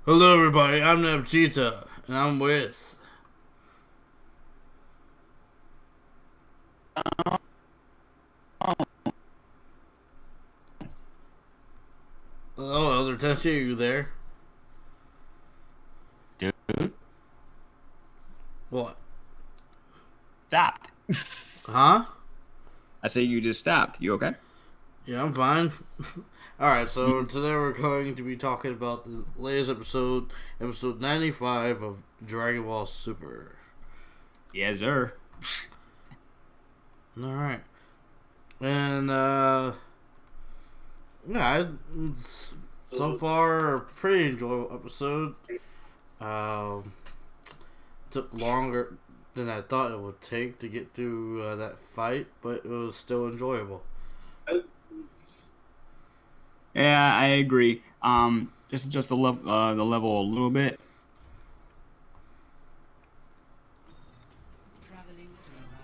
Hello, everybody. I'm Nabgeta, and I'm with. Hello, Elder Tenchi. Are you there? Dude, What? stopped. Huh? I say you just stopped. You okay? Yeah, I'm fine. Alright, so Mhm. today we're going to be talking about the latest episode 95 of Dragon Ball Super. Yes, sir. Alright. And, yeah, it's so far a pretty enjoyable episode. Um, Took longer than I thought it would take to get through that fight, but it was still enjoyable. Yeah, I agree. Just the level a little bit.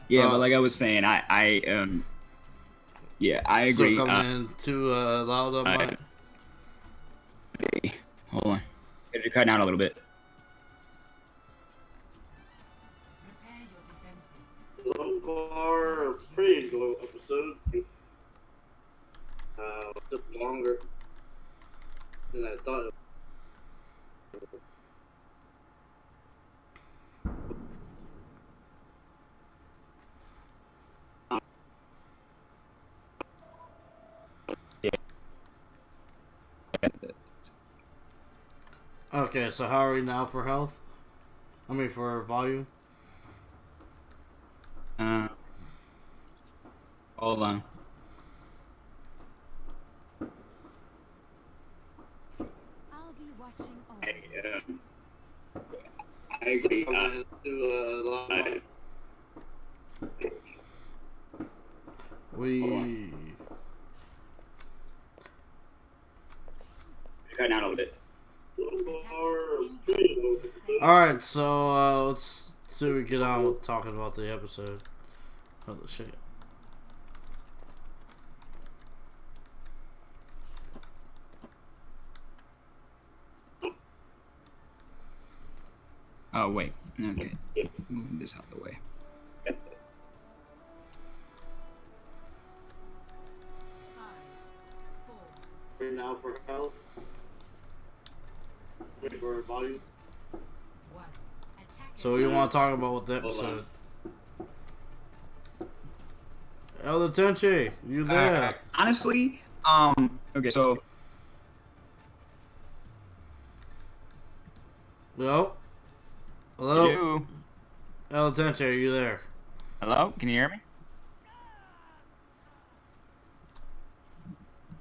Yeah, but Uh, like I was saying, yeah, I Still agree. coming in too loud on my. I, hold on, you're cutting out a little bit. So far, a pretty enjoyable episode. Took longer than I thought. Yeah. Okay, so how are we now for health? I mean for volume. Uh, hold on. I'll be watching I, over you. um, I agree. Coming in too loud. Hold on, We. you're cutting out a little bit. Alright, so let's see if we get on with talking about the episode. Holy shit. Oh wait, okay, moving this out of the way. Now for health. Wait for volume. So you want to talk about what the episode? Elder Tenchi, you there? Honestly, okay, so Hello? Hello? hello, Elder Tenchi, are you there? hello, can you hear me?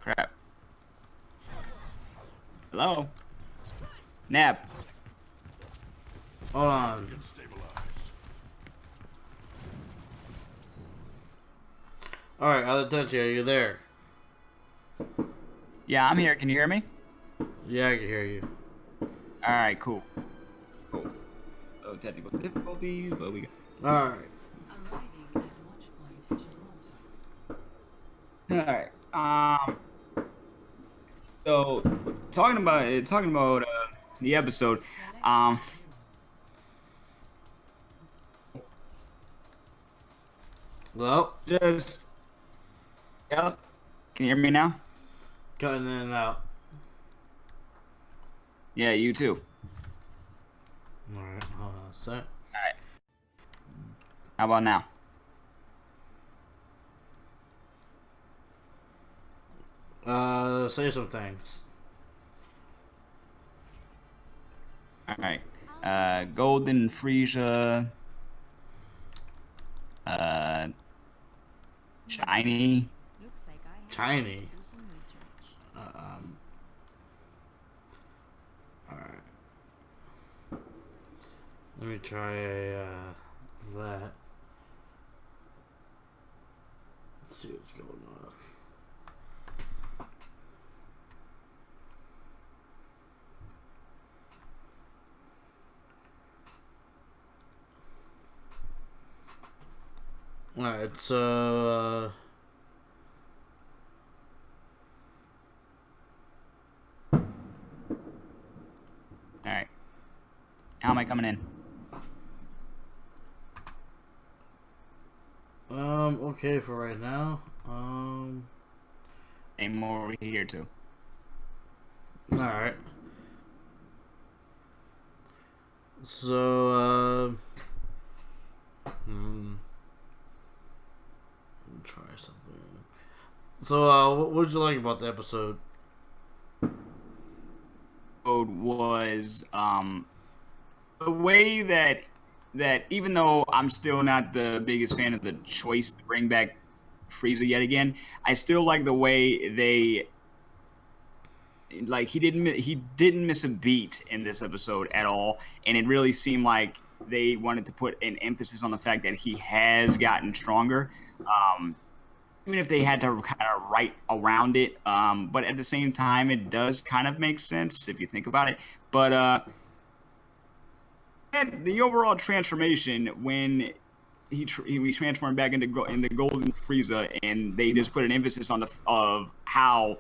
Crap. Hello, Nab. Hold on. Alright, Elder Tenchi, are you there? Yeah, I'm here. Can you hear me? Yeah, I can hear you. All right, cool. Cool. So technical difficulties, but we got. Alright. All right. So talking about the episode. Um. Hello? Just. Yep. Can you hear me now? Cutting in and out. Yeah, you too. Alright, hold on a sec. All right. How about now? Say some things. All right. Golden Frieza. Uh, Shiny. Looks like I have Tiny. to do some research. Alright. Let me try that. Let's see what's going on. Alright, so am I coming in? Okay for right now. And more over here too. Alright. So, try something. So, what would you like about the episode? Was the way that even though I'm still not the biggest fan of the choice to bring back Frieza yet again, I still like the way they he didn't miss a beat in this episode at all, and it really seemed like they wanted to put an emphasis on the fact that he has gotten stronger. Even if they had to kind of write around it, but at the same time, it does kind of make sense if you think about it. But and the overall transformation when he transformed back into Golden Frieza, and they just put an emphasis on of how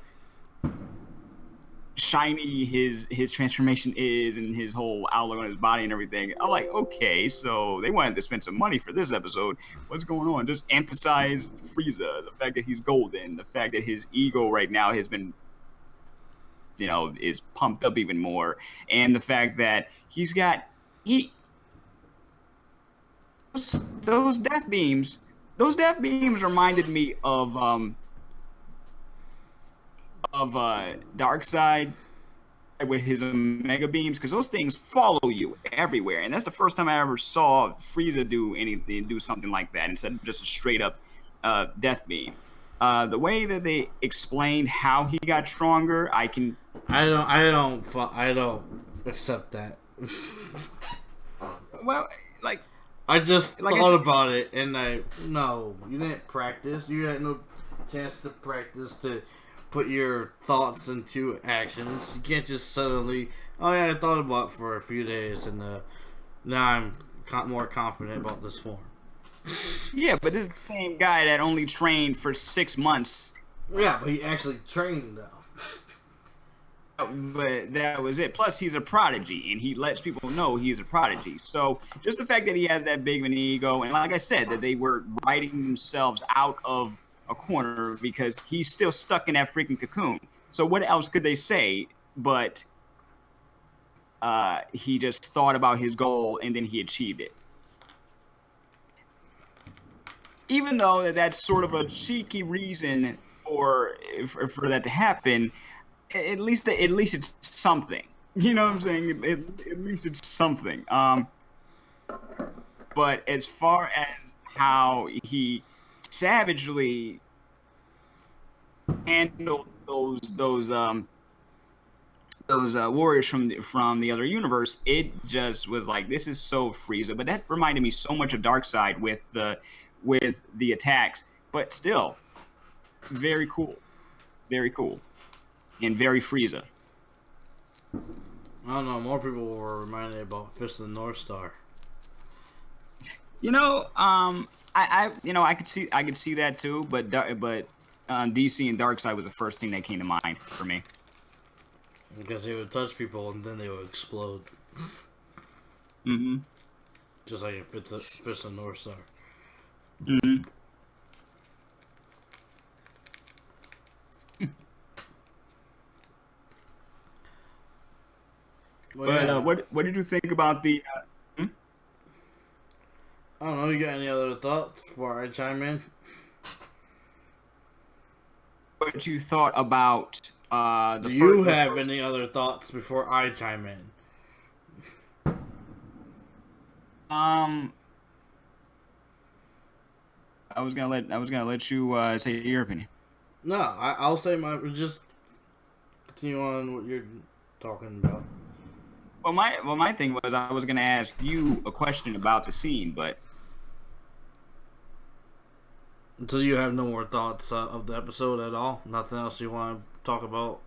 shiny his transformation is and his whole outlook on his body and everything. I'm like, okay, so they wanted to spend some money for this episode. What's going on? Just emphasize Frieza, the fact that he's golden, the fact that his ego right now has been, is pumped up even more, and the fact that those death beams reminded me of Darkseid with his Omega beams, because those things follow you everywhere, and that's the first time I ever saw Frieza do something like that instead of just a straight up death beam. The way that they explained how he got stronger, I don't accept that. Well, I just thought about it, and no, you didn't practice. You had no chance to practice to put your thoughts into actions. You can't just suddenly, oh yeah, I thought about it for a few days, and now I'm more confident about this form. Yeah, but this is the same guy that only trained for 6 months. Yeah, but he actually trained though. But that was it. Plus, he's a prodigy, and he lets people know he's a prodigy. So just the fact that he has that big of an ego, and like I said, that they were writing themselves out of a corner because he's still stuck in that freaking cocoon. So what else could they say but he just thought about his goal and then he achieved it? Even though that's sort of a cheeky reason for that to happen, at least it's something. You know what I'm saying? At least it's something. But as far as how he savagely handled those warriors from the other universe, it just was like, this is so Frieza. But that reminded me so much of Darkseid with the attacks. But still, very cool, and very Frieza. I don't know. More people were reminded about Fist of the North Star. I could see that too, but DC and Darkseid was the first thing that came to mind for me. Because they would touch people and then they would explode. Mm-hmm. Just like in Fist of the North Star. Mm-hmm. What did you think about the? I don't know. You got any other thoughts before I chime in? What you thought about Do you have any other thoughts before I chime in? I was gonna let you say your opinion. No, I'll say just continue on what you're talking about. Well, my thing was, I was gonna ask you a question about the scene, but So you have no more thoughts of the episode at all? Nothing else you want to talk about?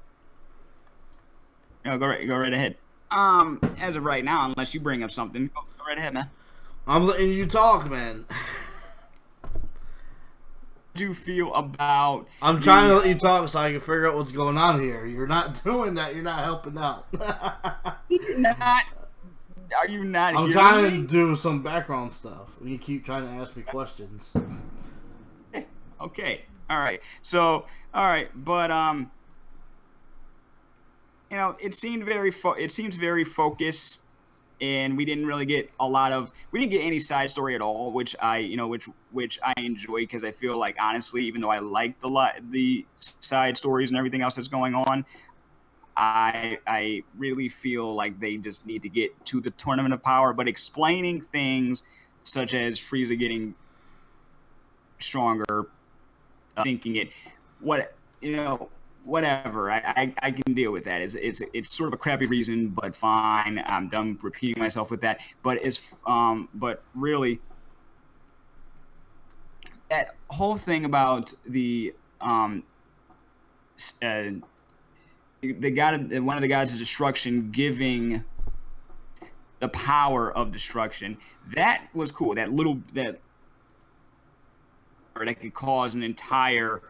no, go right ahead. As of right now, unless you bring up something, go right ahead, man. I'm letting you talk, man. How do you feel about? I'm trying to let you talk so I can figure out what's going on here. You're not doing that. You're not helping out. You're not Are you not I'm hearing trying me? to do some background stuff. You keep trying to ask me questions. Okay. All right. So, all right, but it seemed it seems very focused, and we didn't really get we didn't get any side story at all, which which I enjoy, because I feel like, honestly, even though I like the side stories and everything else that's going on, I really feel like they just need to get to the Tournament of Power, but explaining things such as Frieza getting stronger, thinking it, what whatever. I can deal with that. It's sort of a crappy reason, but fine. I'm done repeating myself with that. But really, that whole thing about uh, the god, one of the gods of destruction, giving the power of destruction, that was cool. That could cause an entire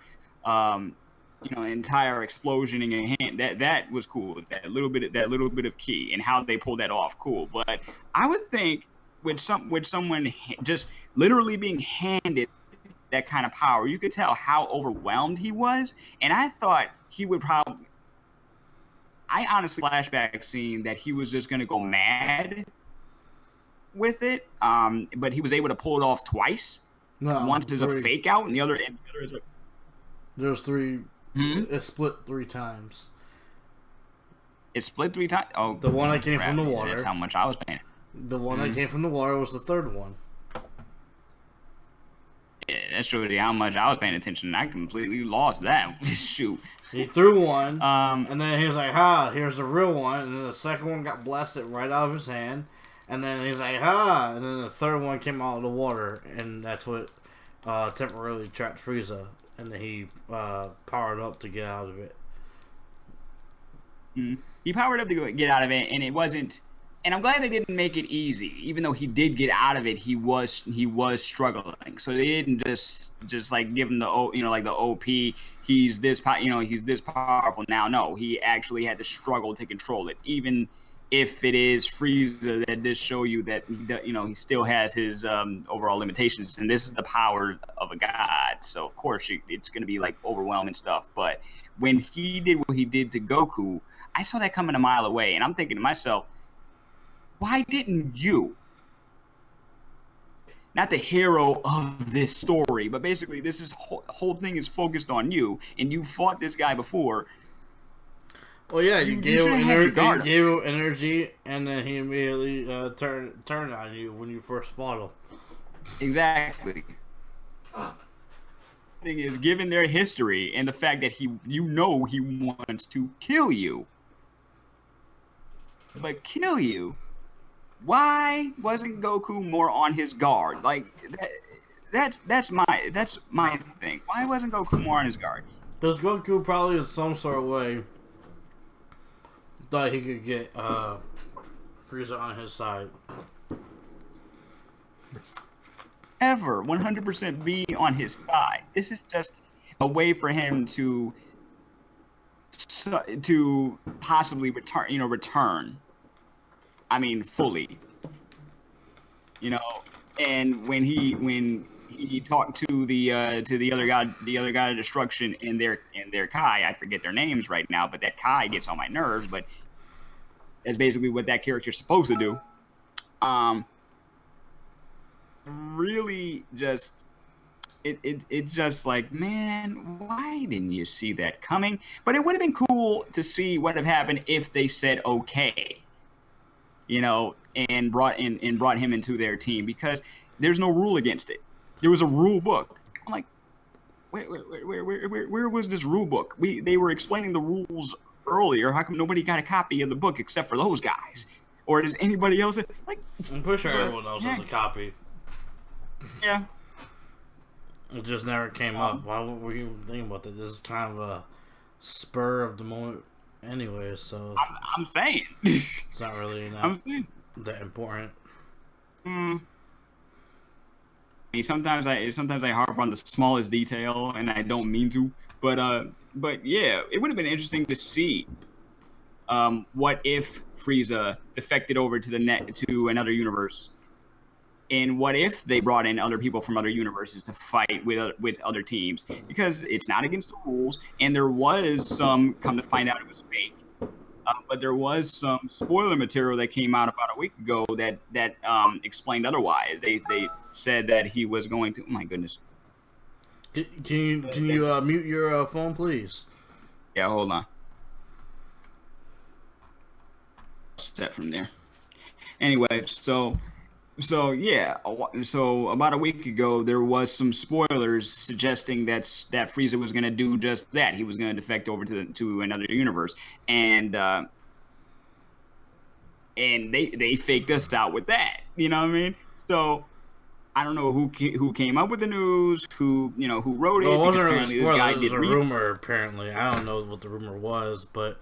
entire explosion in your hand. That was cool. That little bit of key, and how they pulled that off, cool. But I would think, with someone just literally being handed that kind of power, you could tell how overwhelmed he was. And I thought he would probably, I honestly flashback seeing that he was just going to go mad with it. But he was able to pull it off twice. No, Once as a three. fake out, and the other is a. There's three. Hmm? It split 3 times. It split 3 times. Oh, The one that came crap. from the water. That's how much I was paying. The one that came from the water was the third one. Yeah, that shows you how much I was paying attention. I completely lost that. Shoot. He threw one, Um, and then he was like, "Ha! Here's the real one." And then the second one got blasted right out of his hand, and then he's like, "Ha!" And then the third one came out of the water, and that's what temporarily trapped Frieza. And then he powered up to get out of it. He powered up to get out of it, and it wasn't. And I'm glad they didn't make it easy. Even though he did get out of it, he was struggling. So they didn't just like give him the like the OP. He's this he's this powerful now. No, he actually had to struggle to control it. Even if it is Frieza, that does show you that he still has his overall limitations. And this is the power of a god. So of course it's going to be like overwhelming stuff. But when he did what he did to Goku, I saw that coming a mile away, and I'm thinking to myself, why didn't you? Not the hero of this story, but basically whole thing is focused on you, and you fought this guy before. Well, yeah, you gave should've had your guard up. him energy, and then he immediately turned on you when you first fought him. Exactly. Thing is, given their history and the fact that he wants to kill you, but kill you. Why wasn't Goku more on his guard? Like that's my thing. Why wasn't Goku more on his guard? Because Goku probably in some sort of way thought he could get Frieza on his side. Ever 100% be on his side. This is just a way for him to possibly return. I mean, fully. And when he talked to the other god of destruction and their Kai, I forget their names right now, but that Kai gets on my nerves. But that's basically what that character's supposed to do. Really, just it's just like, man, why didn't you see that coming? But it would have been cool to see what would have happened if they said okay. And brought him into their team, because there's no rule against it. There was a rule book. I'm like, where was this rule book? They were explaining the rules earlier. How come nobody got a copy of the book except for those guys? Or does anybody else like? I'm pretty sure everyone else has a copy. Yeah. It just never came up. Why would we even think about that? This is kind of a spur of the moment. Anyway, so I'm saying it's not really that important. I mean, sometimes I harp on the smallest detail, and I don't mean to, but yeah, it would have been interesting to see what if Frieza defected over to another universe? And what if they brought in other people from other universes to fight with other teams? Because it's not against the rules, and there was some. Come to find out, it was fake. But there was some spoiler material that came out about a week ago that explained otherwise. They said that he was going to. Oh my goodness. Can you mute your phone, please? Yeah, hold on. Set from there. Anyway, so yeah, so about a week ago there was some spoilers suggesting that Frieza was going to do just that. He was going to defect over to another universe, and they faked us out with that. You know what I mean? So I don't know who came up with the news, who wrote it. Well, it wasn't really apparently spoiler. this guy It was did a rumor. Apparently, I don't know what the rumor was, but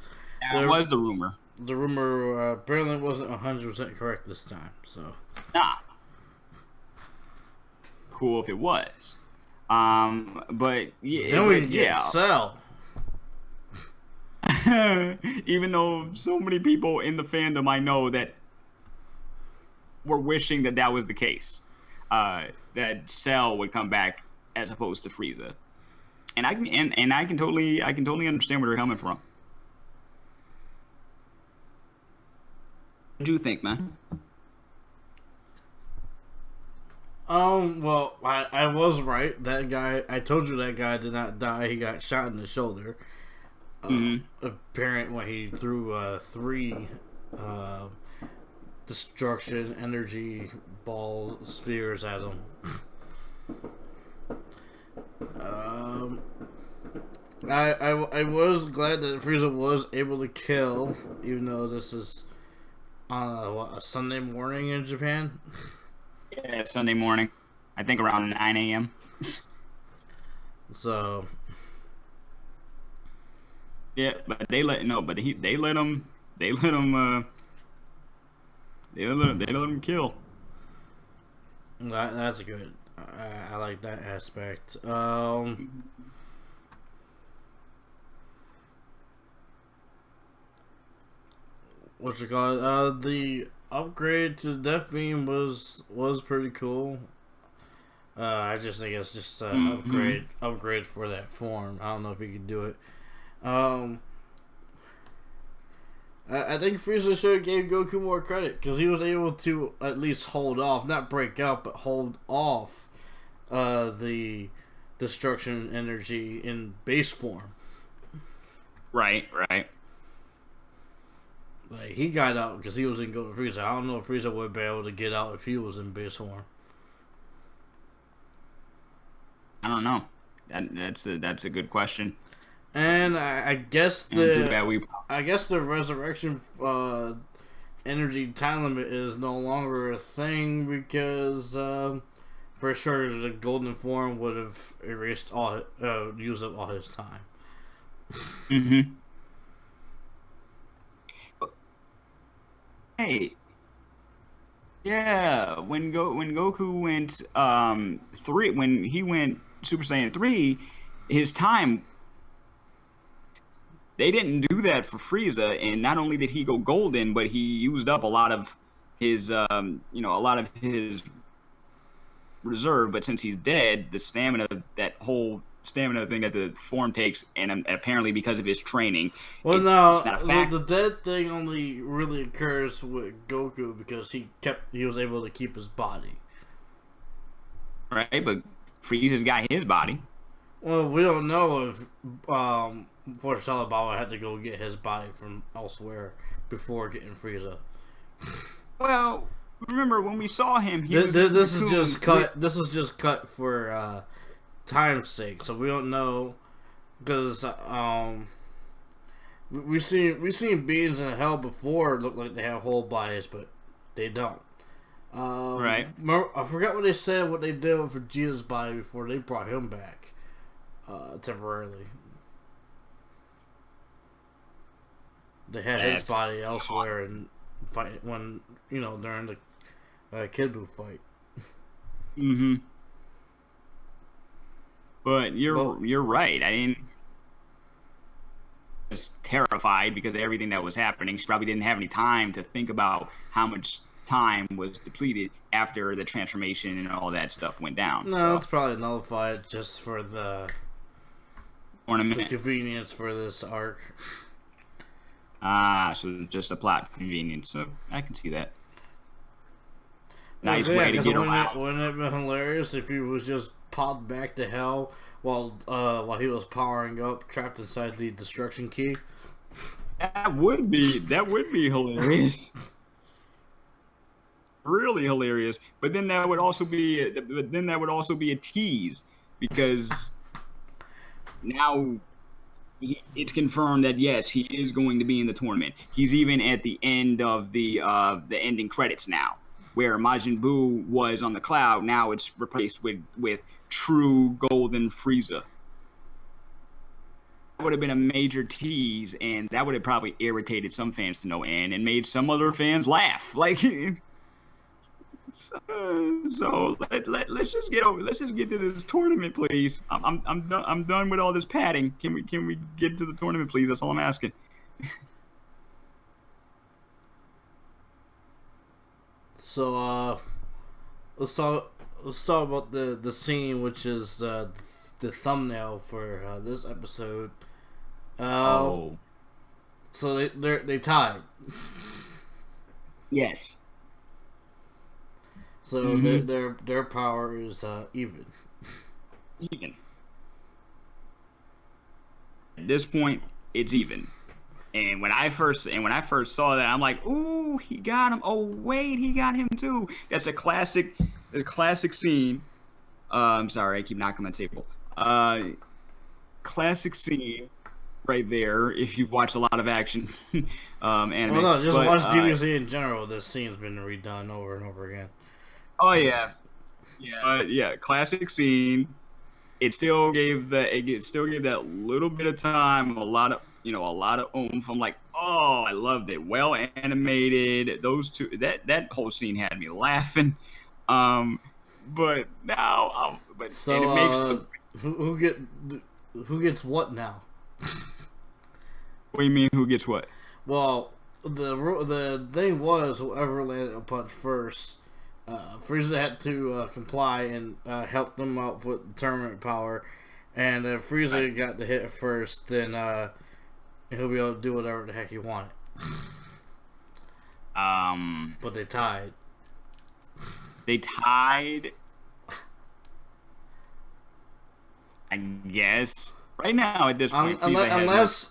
that was the rumor. The rumor apparently wasn't 100% correct this time. So nah, cool if it was. But yeah, then we can get Cell. Even though so many people in the fandom I know that were wishing that was the case, that Cell would come back as opposed to Frieza, and I can totally understand where they're coming from. What do you think, man? Well, I was right. That guy, I told you that guy did not die. He got shot in the shoulder. Apparent when he threw 3 destruction energy ball spheres at him. I was glad that Frieza was able to kill, even though this is on a Sunday morning in Japan. Yeah, Sunday morning. I think around 9 a.m. So. Yeah, but they let him kill. That's good. I like that aspect. What's it called? The upgrade to Death Beam was pretty cool. I just think it's just an upgrade for that form. I don't know if he could do it. I think Frieza should have gave Goku more credit because he was able to at least hold off, not break out, but hold off the destruction energy in base form. Right. Like, he got out because he was in Goku Frieza. I don't know if Frieza would be able to get out if he was in base form. I don't know. That's a good question. And I guess the resurrection energy time limit is no longer a thing because for sure the golden form would have erased used up all his time. Hey, yeah. When Goku went when he went Super Saiyan 3, his time. They didn't do that for Frieza, and not only did he go golden, but he used up a lot of his reserve. But since he's dead, that whole stamina thing that the form takes, and apparently because of his training, well, it's not a fact. The dead thing only really occurs with Goku because he was able to keep his body. Right, but Frieza's got his body. Well, we don't know if Force Baba had to go get his body from elsewhere before getting Frieza. Well, remember when we saw him? This is just cut. This was just cut for time's sake, so we don't know because we seen beings in hell before look like they have whole bodies, but they don't. Right. I forgot what they said. What they did with Vegeta's body before they brought him back temporarily. They had his body elsewhere and fight when during the Kid Buu fight. But you're right. I mean, was terrified because of everything that was happening. She probably didn't have any time to think about how much time was depleted after the transformation and all that stuff went down. No, So it's probably nullified just for the ornament. convenience for this arc. So just a plot convenience. So I can see that. Nice Yeah, way to 'cause get wouldn't around. wouldn't it have been hilarious if he was just popped back to hell while he was powering up, trapped inside the destruction key? That would be hilarious. Really hilarious. But then that would also be a tease because now it's confirmed that yes, he is going to be in the tournament. He's even at the end of the ending credits now, where Majin Buu was on the cloud. Now it's replaced with true Golden Frieza. That would have been a major tease, and that would have probably irritated some fans to no end and made some other fans laugh. Like, so let's just get to this tournament, please. I'm done with all this padding. Can we get to the tournament, please? That's all I'm asking. So let's talk about the scene, which is the thumbnail for this episode. So they tied. Yes. So their power is even. Even. At this point, it's even. And when I first saw that, I'm like, "Ooh, he got him! Oh wait, he got him too!" That's a classic scene. I'm sorry, I keep knocking my table. Classic scene right there. If you've watched a lot of action anime, Well, no, just watch DBZ in general. This scene's been redone over and over again. Oh yeah, yeah. Classic scene. It still gave that little bit of time, a lot of oomph. I'm like, oh, I loved it. Well animated. Those two, that whole scene had me laughing. But now, So and it makes who gets what now? what do you mean? Who gets what? Well, the thing was whoever landed a punch first. Frieza had to comply and help them out with tournament power, and if Frieza got the hit first, then he'll be able to do whatever the heck he wanted. But they tied. They tied. I guess right now at this point, unless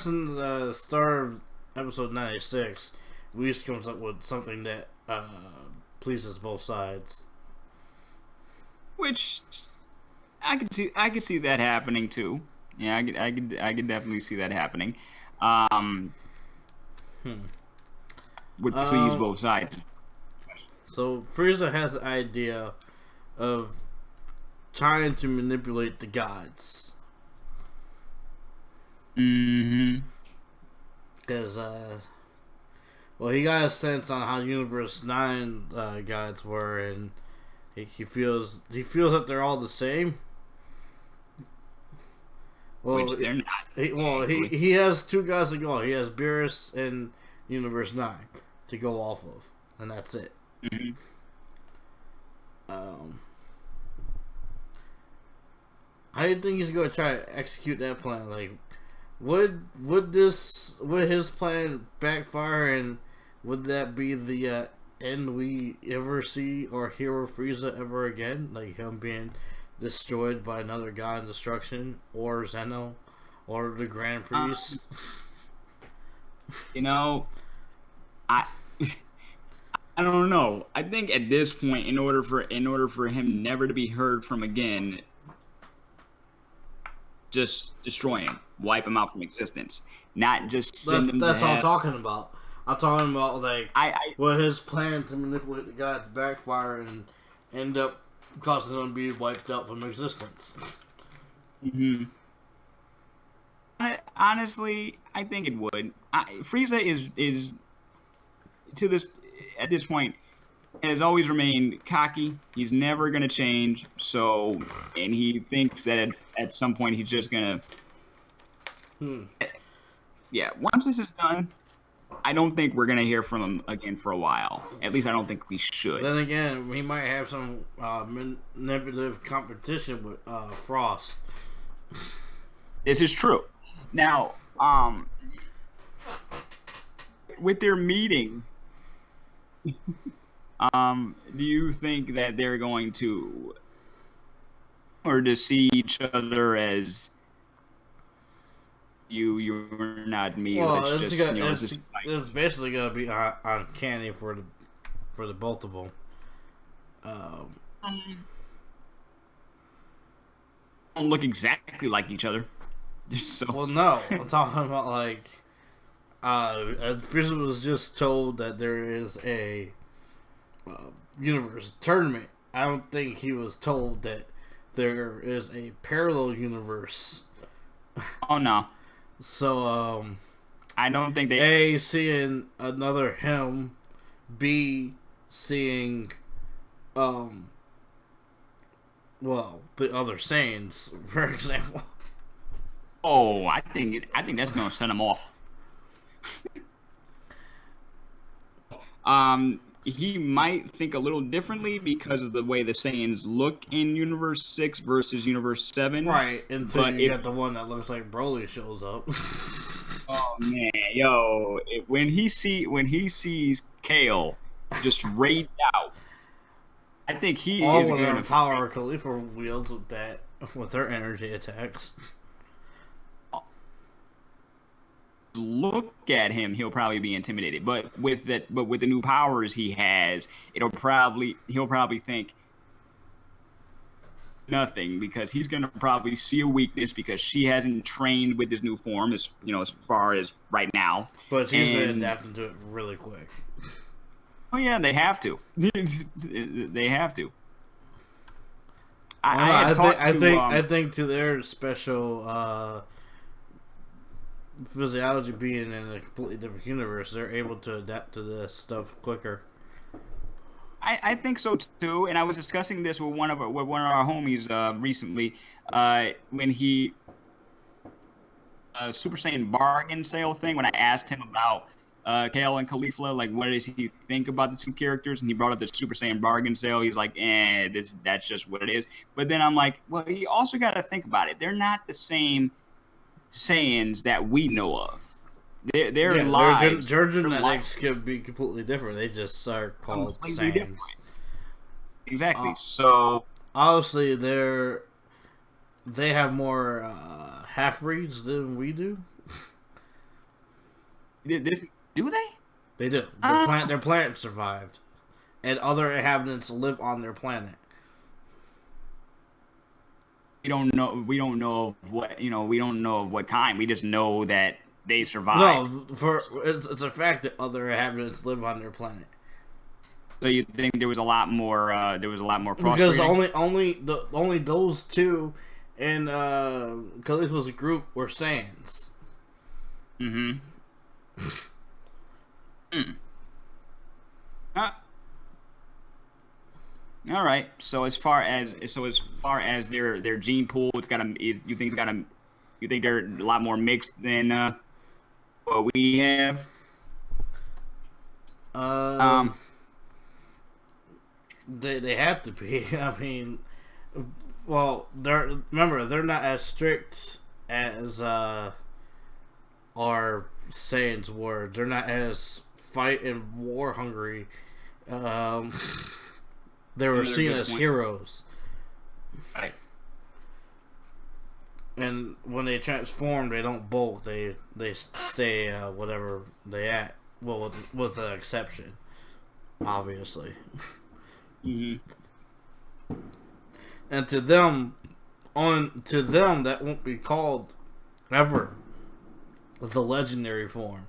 in the start of episode 96, Whis comes up with something that pleases both sides. Which I could see that happening too. Yeah, I could definitely see that happening. Would please both sides. So Frieza has the idea of trying to manipulate the gods. Mm-hmm. Because well, he got a sense on how Universe 9 gods were, and he feels that they're all the same. Well, Which they're not. He has two gods to go. He has Beerus and Universe 9 to go off of, and that's it. Mm-hmm. I didn't think he's going to try to execute that plan. Like, would his plan backfire, and would that be the end we ever see or hear of Frieza ever again? Like him being destroyed by another god in destruction, or Zeno, or the Grand Priest? I don't know. I think at this point, in order for him never to be heard from again, just destroy him, wipe him out from existence, not just send him. That's what I'm talking about. I'm talking about like will his plan to manipulate the gods backfire and end up causing them to be wiped out from existence. Mm-hmm. Honestly, I think it would. Frieza is at this point has always remained cocky. He's never gonna change. So, and he thinks that at some point he's just gonna yeah, once this is done, I don't think we're gonna hear from him again for a while. At least I don't think we should. Then again, we might have some manipulative competition with Frost. This is true. Now, with their meeting, do you think that they're going to, or to see each other as you're not me? Well, it's it's, just, gonna, you know, it's basically gonna be uncanny for the both of them. Don't look exactly like each other. So Well, no, I'm talking about like Frieza was just told that there is a universe tournament. I don't think he was told that there is a parallel universe. oh no, So I don't think they. A, seeing another him. B, seeing well, the other Saiyans, for example. Oh, I think that's gonna send him off. He might think a little differently because of the way the Saiyans look in Universe 6 versus Universe 7. Right, until But you get the one that looks like Broly shows up. Oh man, yo, when he sees Kale just raged out, I think he All is with going the to power Khalifa wields with her energy attacks. look at him. He'll probably be intimidated. But with the new powers he has, he'll probably think nothing, because he's gonna probably see a weakness because she hasn't trained with his new form as far as right now. But she's been adapting to it really quick. Oh yeah, they have to. They have to. I think to their special physiology being in a completely different universe, they're able to adapt to this stuff quicker. I think so too, and I was discussing this with one of our homies recently when he Super Saiyan bargain sale thing. When I asked him about Kale and Caulifla, like what does he think about the two characters, and he brought up the Super Saiyan bargain sale. He's like, that's just what it is. But then I'm like, well, you also got to think about it. They're not the same Saiyans that we know of. Their lives, their genetics could be completely different. They just are called Saiyans. Exactly. So obviously, they have more half breeds than we do. Do they? They do. Their planet survived, and other inhabitants live on their planet. We don't know of what We don't know of what kind. We just know that they survived. No, it's a fact that other inhabitants live on their planet. So you think there was a lot more? Crossbreeding? Because only those two in Khalifa's group were Saiyans. Mm-hmm. All right. So as far as their gene pool, you think they're a lot more mixed than what we have? They have to be. I mean, well, they're not as strict as our Saiyans were. They're not as fight and war hungry. They were seen as heroes. Right. And when they transform, they don't bolt. They stay whatever they at. Well, with an exception, obviously. Mm-hmm. And to them, that won't be called ever the legendary form.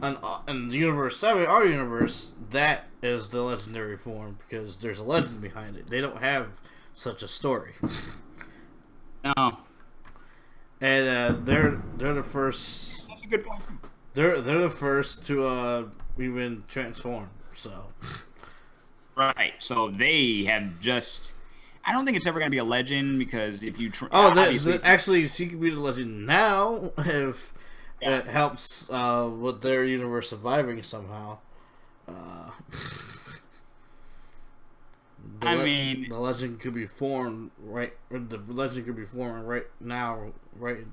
And Universe 7, our universe, that is the legendary form because there's a legend behind it. They don't have such a story. No. And they're the first. That's a good point. They're the first to even transform. So. Right. So they have just. I don't think it's ever going to be a legend because if you. Actually, she could be the legend now if Yeah. it helps with their universe surviving somehow. Uh, I mean, the legend could be formed right. Or the legend could be forming right now, right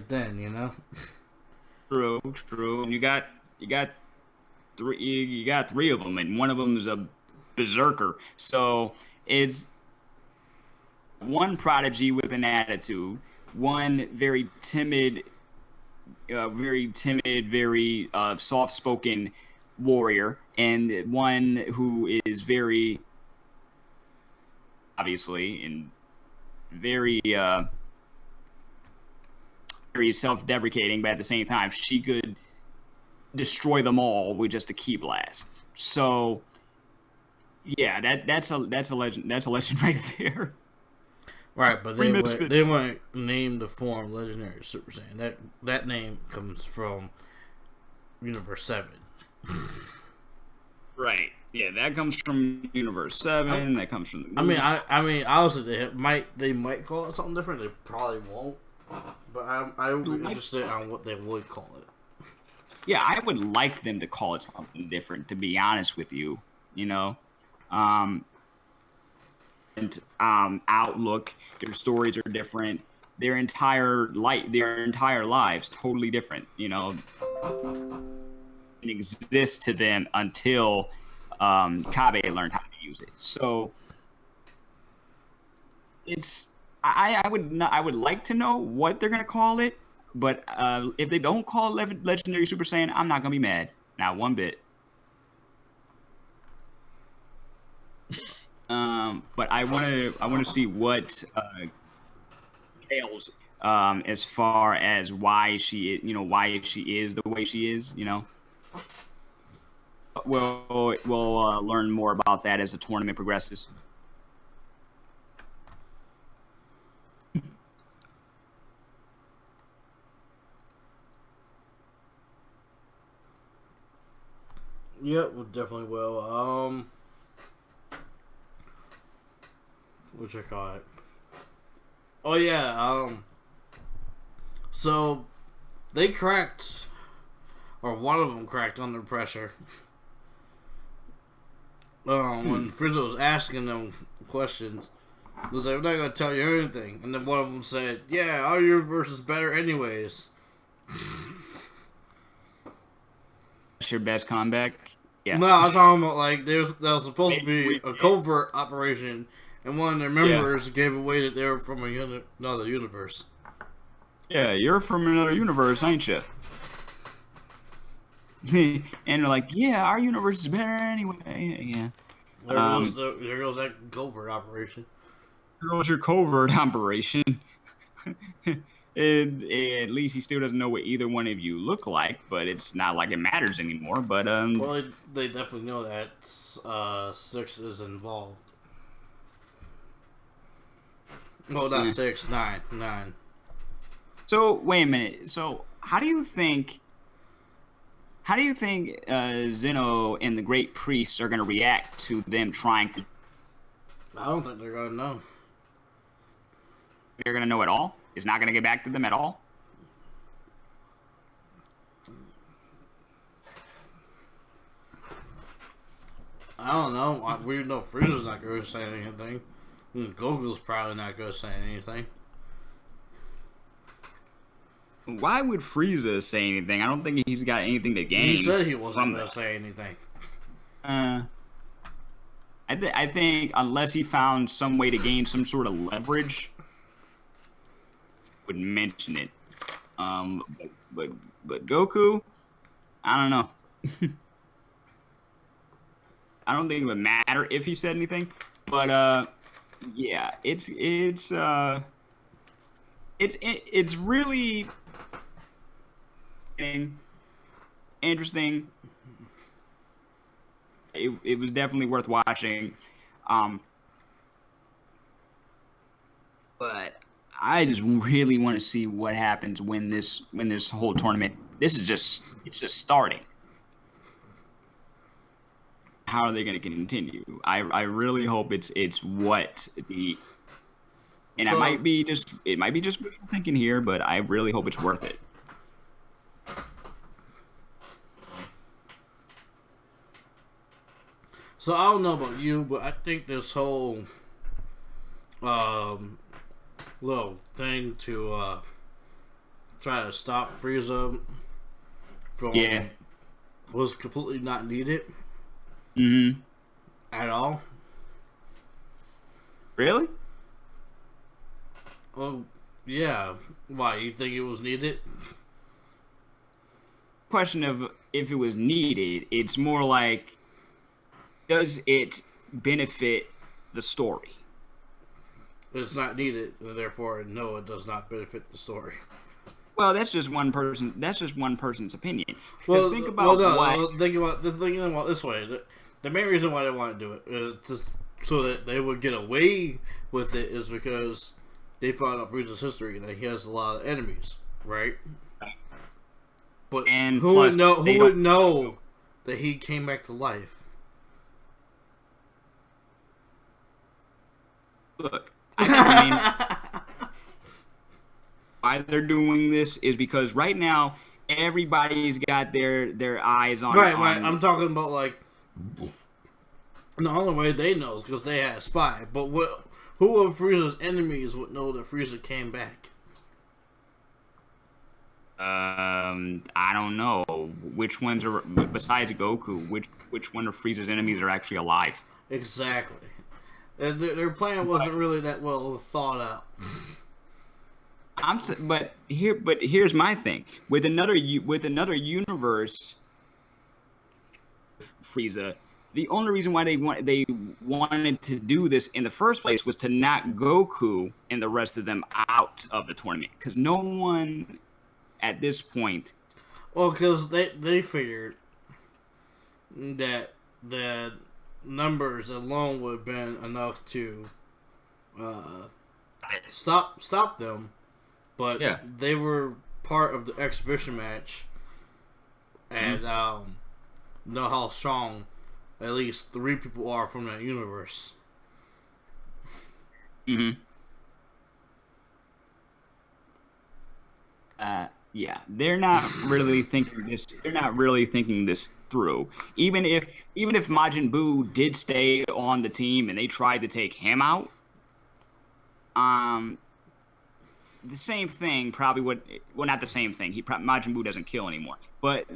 then. You know. true. And you got three of them, and one of them is a berserker. So it's one prodigy with an attitude, one very timid, very soft-spoken warrior, and one who is very obviously and very very self-deprecating, but at the same time, she could destroy them all with just a key blast. So yeah, that's a legend. That's a legend right there. Right, but Three they misfits. wouldn't name the form Legendary Super Saiyan. That name comes from Universe 7. Right. Yeah, that comes from Universe 7. That comes from the I mean, movie. I mean, obviously they might call it something different. They probably won't. But I would be interested on what they would call it. Yeah, I would like them to call it something different, to be honest with you. You know, um, and outlook. Their stories are different. Their entire lives, totally different. You know, and exist to them until Kabe learned how to use it. So it's I would like to know what they're gonna call it, but if they don't call it Legendary Super Saiyan, I'm not gonna be mad, not one bit. But I want to see what Tails as far as why she is the way she is. You know, we'll learn more about that as the tournament progresses. Yep, we definitely will. What you call it? Oh yeah. So they cracked, or one of them cracked under pressure. When Frieza was asking them questions, he was like, "I'm not gonna tell you anything." And then one of them said, "Yeah, our universe is better, anyways." That's your best comeback. Yeah. No, I was talking about like that was supposed to be a covert operation, and one of their Yeah. members gave away that they were from another universe. Yeah, you're from another universe, ain't you? And they're like, yeah, our universe is better anyway. Yeah. There goes that covert operation. There goes your covert operation. And at least he still doesn't know what either one of you look like, but it's not like it matters anymore. But Well, they definitely know that 6 is involved. No, not 6, 9. So wait a minute. So how do you think Zeno and the Great Priests are going to react to them trying to? I don't think they're gonna know. They're going to know at all. It's not going to get back to them at all. I don't know. We know Frieza's not going to say anything. Goku's probably not going to say anything. Why would Frieza say anything? I don't think he's got anything to gain. He said he wasn't going to say anything. I think unless he found some way to gain some sort of leverage, would mention it. But Goku, I don't know. I don't think it would matter if he said anything. But yeah, it's really interesting. It was definitely worth watching. But I just really want to see what happens when this whole tournament. It's just starting. How are they going to continue? I really hope it's what the. And it might be just wishful thinking here, but I really hope it's worth it. So I don't know about you, but I think this whole little thing to try to stop Frieza from was completely not needed. Mm-hmm. At all. Really? Well, yeah. Why, you think it was needed? Question of if it was needed, it's more like, does it benefit the story? It's not needed, and therefore, no, it does not benefit the story. Well, that's just one person. That's just one person's opinion. Well, Think about think about this way. The main reason why they want to do it is just so that they would get away with it is because they found out Frieza's history and that he has a lot of enemies, right? But and who plus, would know? Who would know that he came back to life? Look, I think the main why they're doing this is because right now everybody's got their eyes on Right. I'm talking about like the only way they know is because they had a spy. But who of Frieza's enemies would know that Frieza came back? I don't know which ones are besides Goku. Which one of Frieza's enemies are actually alive? Exactly. Their plan wasn't really that well thought out. But here's my thing with another universe, Frieza. The only reason why they wanted to do this in the first place was to knock Goku and the rest of them out of the tournament because no one at this point. Well, because they figured that the numbers alone would have been enough to stop them. But they were part of the exhibition match, and know how strong at least 3 people are from that universe. Mm-hmm. Yeah, they're not really thinking this. They're not really thinking this through. Even if Majin Buu did stay on the team and they tried to take him out, the same thing probably would. Well, not the same thing. Majin Buu doesn't kill anymore, but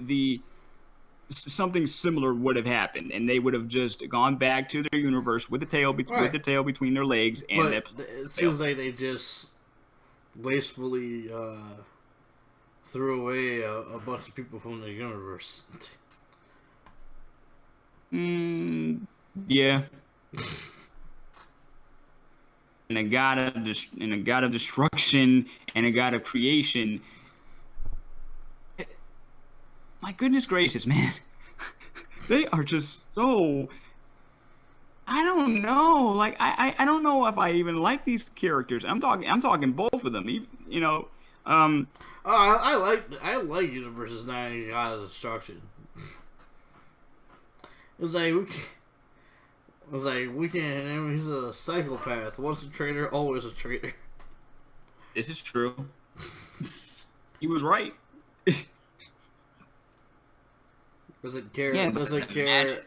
something similar would have happened, and they would have just gone back to their universe with the tail between their legs, and it seems like they just wastefully threw away a bunch of people from the universe. Yeah. And a god of destruction and a god of creation. My goodness gracious, man. They are just so. I don't know. Like I don't know if I even like these characters. I'm talking both of them. You know. I like Universe's 9 God of Destruction. It's like we can't. I mean, he's a psychopath. Once a traitor, always a traitor. This is true. He was right. Doesn't care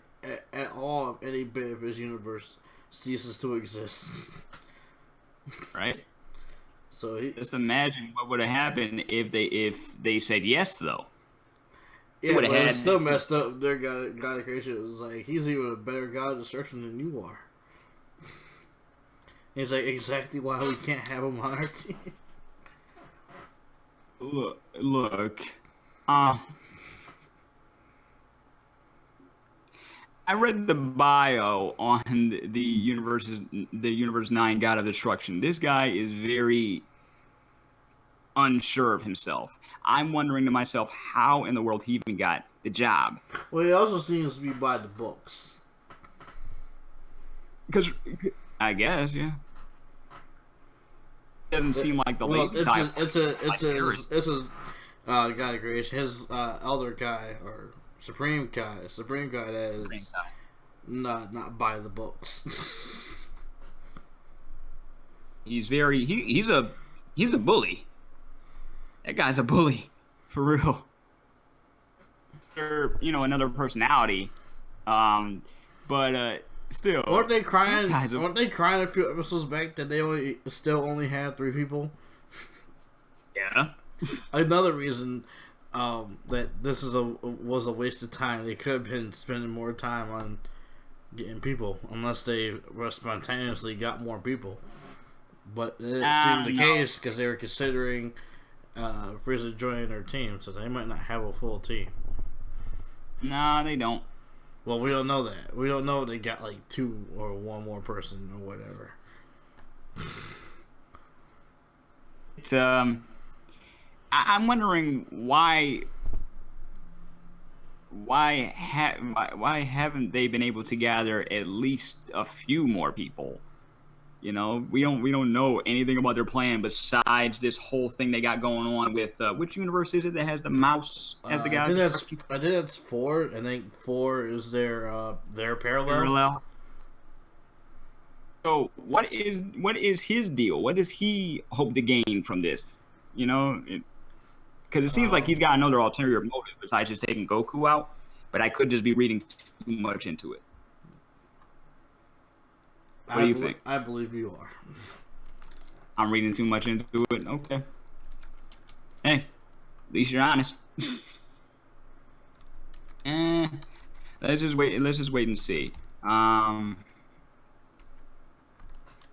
at all if any bit of his universe ceases to exist. Right. So just imagine what would have happened if they said yes, though. Yeah, but it's still messed up. Their god of creation was like, he's even a better god of destruction than you are. And he's like, exactly why we can't have him on our team. Look. I read the bio on the Universe 9 God of Destruction. This guy is very unsure of himself. I'm wondering to myself how in the world he even got the job. Well, he also seems to be by the books. Because, I guess, yeah. Doesn't seem like the late type. It's his God of creation. His elder guy or Supreme guy that is not by the books. He's a bully. That guy's a bully, for real. Another personality. But still, Weren't they crying? guys, Weren't they crying a few episodes back that they only had 3 people? yeah. Another reason that this was a waste of time. They could have been spending more time on getting people, unless they spontaneously got more people. But it didn't seem the case because they were considering Frieza joining their team, so they might not have a full team. Nah, they don't. Well, we don't know that. We don't know if they got like 2 or 1 more person or whatever. It's I'm wondering why haven't they been able to gather at least a few more people? You know, we don't know anything about their plan besides this whole thing they got going on with which universe is it that has the mouse as the guy? I think that's 4. I think 4 is their parallel. So what is his deal? What does he hope to gain from this? You know, because it seems like he's got another ulterior motive besides just taking Goku out. But I could just be reading too much into it. What do you think? I believe you are. I'm reading too much into it. Okay. Hey, at least you're honest. Let's just wait. Let's just wait and see. What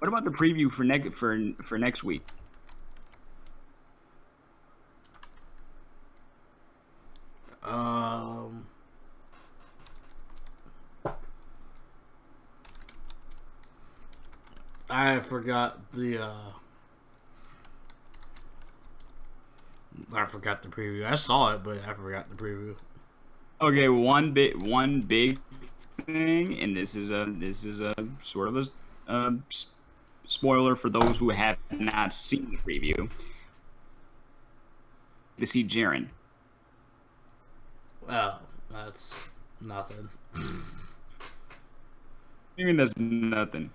about the preview for next week? I forgot the preview. I saw it, but I forgot the preview. Okay, one big thing, and this is a sort of a spoiler for those who have not seen the preview. To see Jiren. Well, that's nothing. I mean, that's nothing.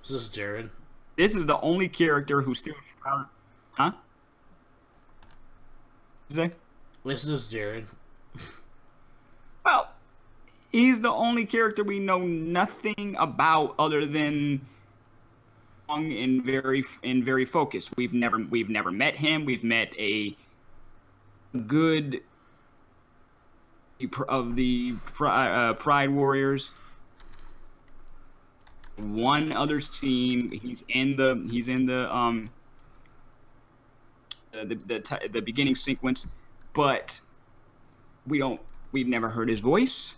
Is this Jiren? This is the only character who still, huh? Say? This is Jiren. Well, he's the only character we know nothing about other than strong and very focused. We've never met him. We've met a good of the Pride Warriors. One other scene, he's in the beginning sequence, but we've never heard his voice.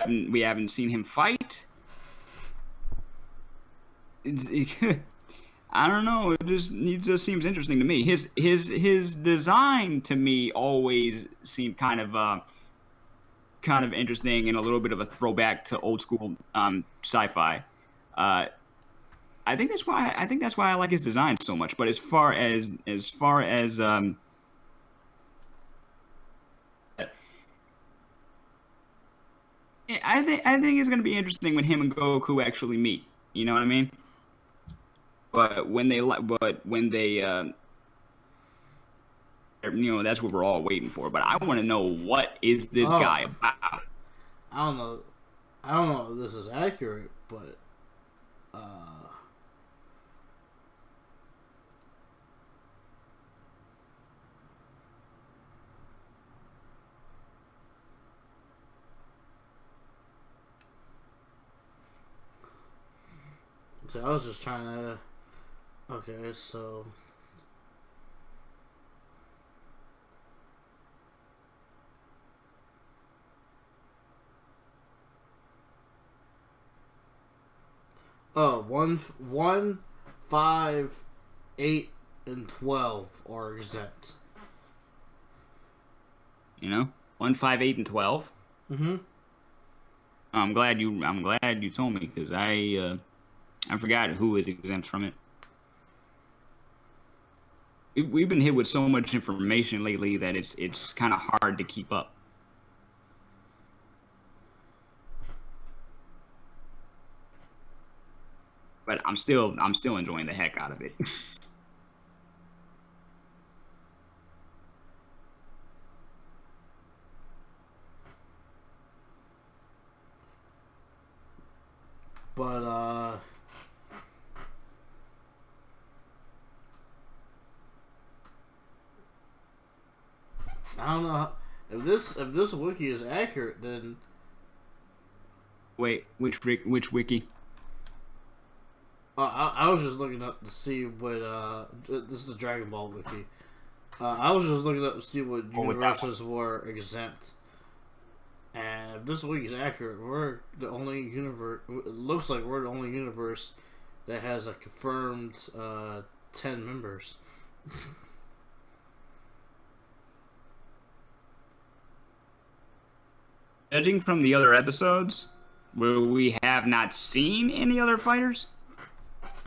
We haven't seen him fight. I don't know. He just seems interesting to me. His design to me always seemed kind of interesting and a little bit of a throwback to old school sci-fi. I think that's why I like his design so much. But as far as I think it's gonna be interesting when him and Goku actually meet. You know what I mean? But when they that's what we're all waiting for. But I want to know, what is this guy about? I don't know if this is accurate, but so I was just trying to. Okay, so. Oh, 1, 5, 8, and 12 are exempt. 1, 5, 8, and 12. Mm-hmm. I'm glad you told me, because I forgot who is exempt from it. We've been hit with so much information lately that it's kind of hard to keep up. But I'm still enjoying the heck out of it. But I don't know if this wiki is accurate. Then Wait, which wiki? I was just looking up to see what this is the Dragon Ball wiki. I was just looking up to see what universes were exempt. And if this week is accurate, we're the only universe. It looks like we're the only universe that has a confirmed 10 members. Judging from the other episodes, where we have not seen any other fighters.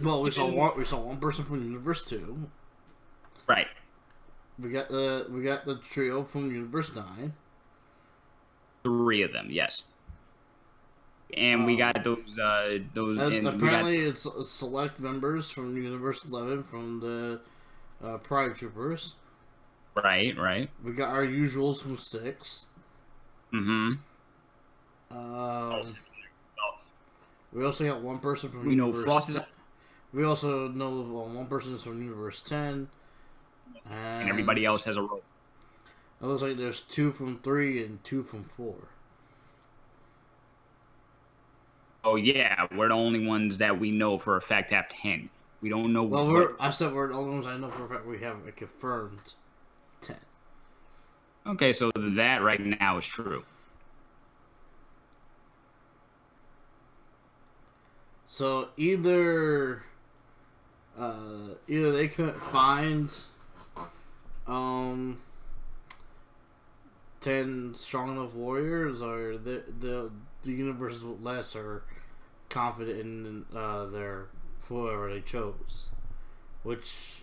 Well, we saw one person from Universe 2. Right. We got the trio from Universe 9. 3 of them, yes. And we got those. And apparently, it's select members from Universe 11 from the Pride Troopers. Right. We got our usuals from 6. Mm-hmm. We also got one person from We know Universe. Frost is. We also know one person is from Universe 10. And everybody else has a role. It looks like there's 2 from 3 and 2 from 4. Oh yeah, we're the only ones that we know for a fact have 10. We don't know. Well, I said we're the only ones I know for a fact we have a confirmed 10. Okay, so that right now is true. So either they couldn't find 10 strong enough warriors, or the universes with less are confident in their whoever they chose, which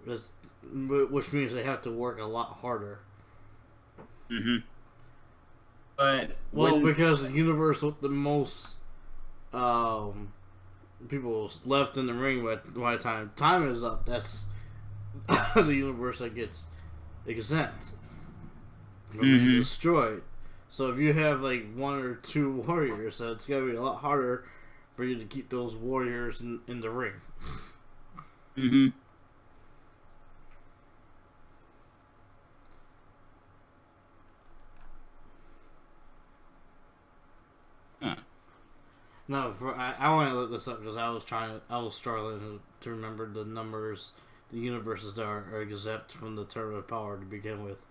means they have to work a lot harder. Mm-hmm. But because the universe with the most people left in the ring by the time is up, that's the universe that gets exempt from being destroyed. So if you have like 1 or 2 warriors, so it's gonna be a lot harder for you to keep those warriors in the ring. Mm-hmm. Huh. No, I want to look this up because I was struggling to remember the numbers, the universes that are exempt from the term of power to begin with,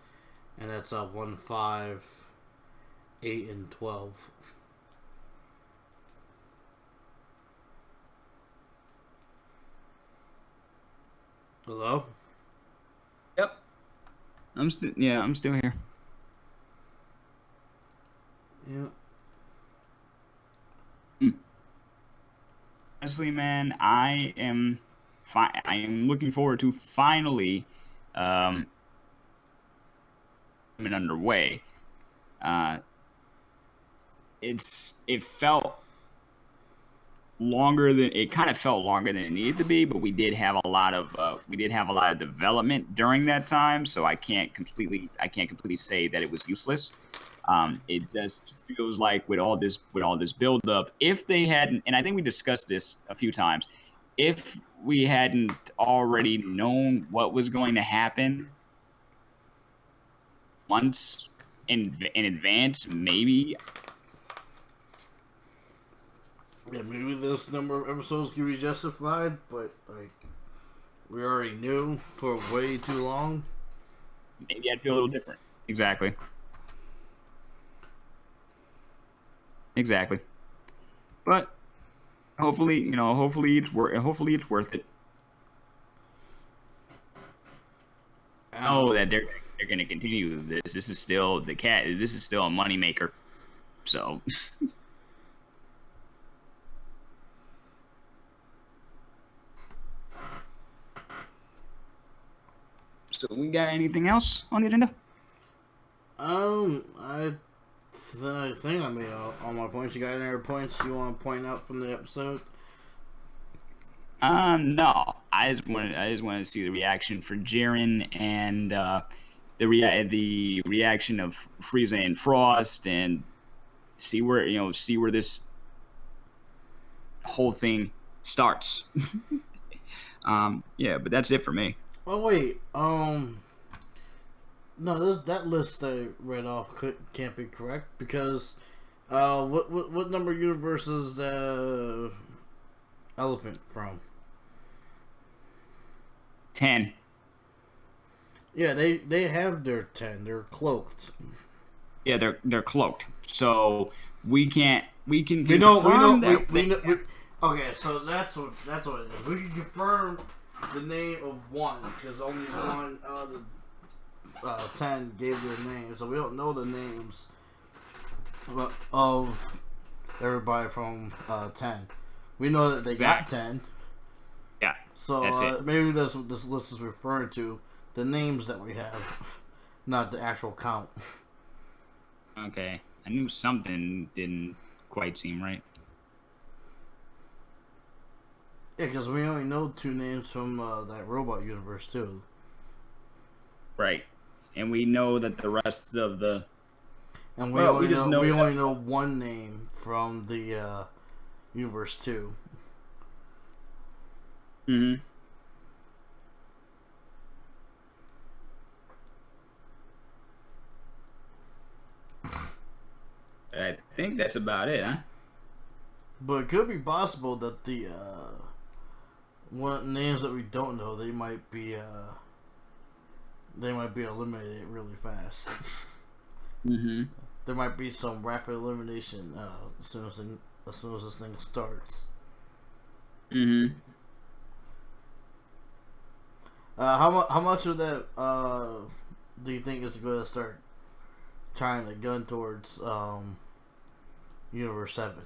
and that's 1, 5, 8, and 12. Hello? Yep. I'm still here. Yeah. Honestly, man, I am looking forward to finally coming underway. It felt longer than it kind of felt longer than it needed to be, but we did have a lot of development during that time, so I can't completely say that it was useless. It just feels like with all this build up, if they hadn't, and I think we discussed this a few times, if we hadn't already known what was going to happen months in advance, maybe. Yeah, maybe this number of episodes can be justified, but like we already knew for way too long. Maybe I'd feel a little different. Exactly. But hopefully it's worth it. Oh, that they're going to continue this. This is still a moneymaker. So So we got anything else on the agenda? I think I made all my points. You got any other points you want to point out from the episode? No. I just want to see the reaction for Jiren and the reaction of Frieza and Frost, and see where this whole thing starts. Yeah, but that's it for me. Oh wait, no, that list I read off can't be correct because, what number universe is the elephant from? 10. Yeah, they have their 10. They're cloaked. Yeah, they're cloaked, so we can We confirm know. that. Okay, so that's what it is. We can confirm the name of one because only one out of the 10 gave their name, so we don't know the names of everybody from 10. We know that they got 10. Yeah, So that's it. maybe that's what this list is referring to. The names that we have, not the actual count. Okay, I knew something didn't quite seem right. Yeah, because we only know 2 names from that robot universe too. Right, and we know that the rest of the And we only know 1 name from the universe 2. Mm-hmm. I think that's about it, huh? But it could be possible that the names that we don't know, they might be eliminated really fast. Mm-hmm. There might be some rapid elimination as soon as this thing starts. Mm-hmm. How much of that do you think is going to start trying to gun towards Universe 7?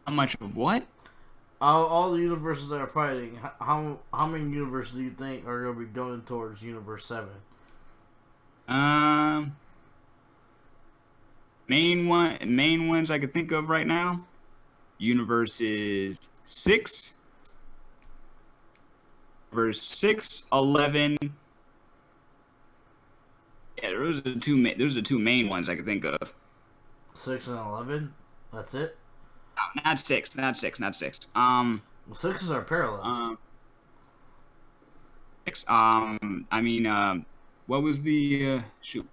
How much of what? All the universes that are fighting, how many universes do you think are going to be going towards Universe 7? Main ones I could think of right now. Universes 6, verse 6, 11. Yeah, those are the two main ones I could think of. 6 and 11? That's it? No, not 6. Well, 6s are parallel. 6. What was the shoot?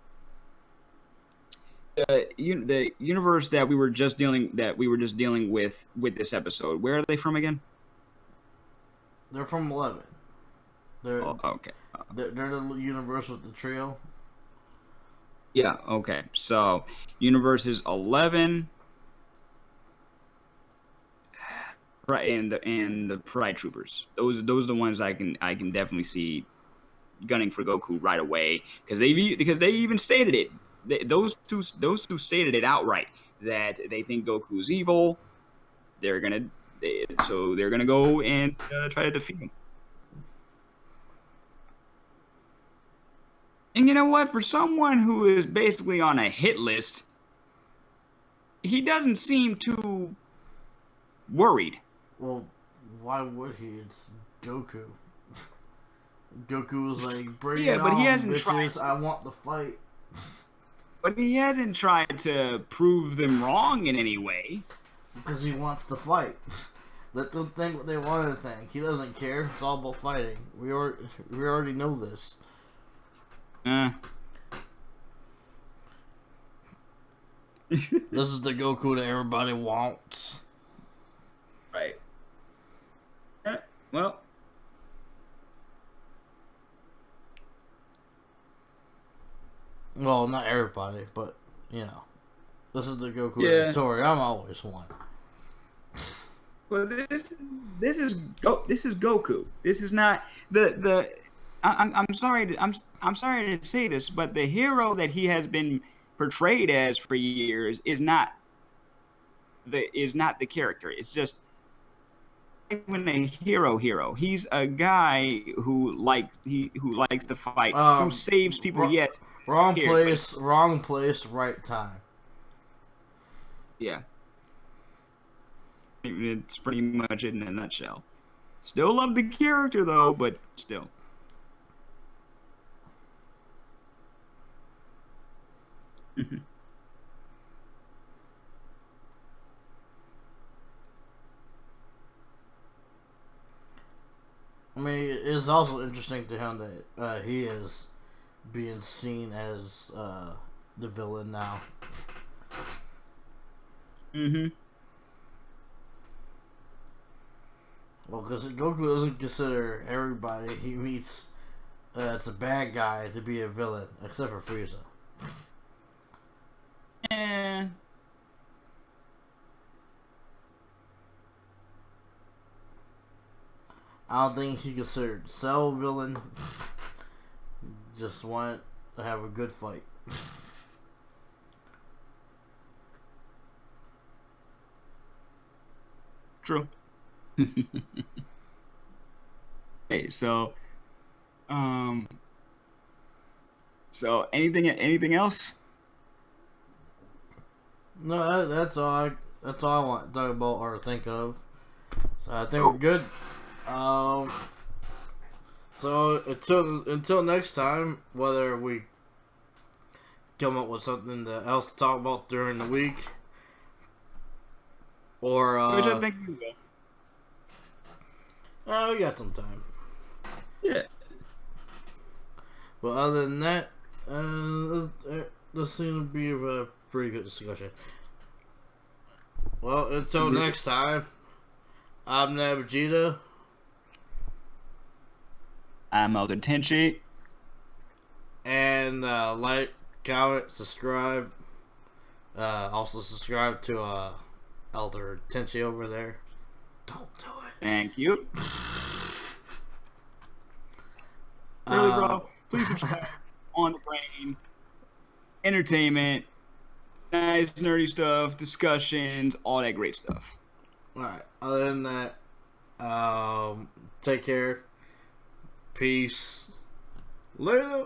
The universe that we were just dealing with this episode. Where are they from again? They're from 11. They're Okay. they're the universe with the trio. Yeah. Okay. So universes 11, right, and the Pride Troopers. Those are the ones I can definitely see gunning for Goku right away because they even stated it. Those two stated it outright that they think Goku's evil. They're gonna go and try to defeat him. And you know what? For someone who is basically on a hit list, he doesn't seem too worried. Well, why would he? It's Goku. Goku was like, "Bring it but on, he hasn't bitches! tried. I want the fight." But he hasn't tried to prove them wrong in any way. Because he wants to fight. Let them think what they want to think. He doesn't care. It's all about fighting. We already know this. This is the Goku that everybody wants. Right. Well. Well, not everybody, but you know, this is the Goku. Yeah. Sorry, I'm always one. Well, this is Goku. This is not the. I'm sorry. I'm sorry to say this, but the hero that he has been portrayed as for years is not the character. It's just even a hero. He's a guy who likes to fight, who saves people. Yes. Wrong place, right time. Yeah. It's pretty much it in a nutshell. Still love the character though, but still. it's also interesting to him that he is being seen as the villain now. Mm-hmm. Well, because Goku doesn't consider everybody he meets that's a bad guy to be a villain, except for Frieza. Eh. I don't think he considered Cell villain. Just want to have a good fight. True. Hey, so anything else? No, that's all I want to talk about or think of. So I think we're good. So until next time, whether we come up with something else to talk about during the week, or Which I think we will. we got some time. Yeah. But other than that, this seems to be a pretty good discussion. Well, until next time, I'm Nabgeta. I'm Elder Tenchi. And like, comment, subscribe. Also subscribe to Elder Tenchi over there. Don't do it. Thank you. Really, bro? Please subscribe. On the Brain. Entertainment. Nice nerdy stuff. Discussions. All that great stuff. Alright, other than that, take care. Peace. Later.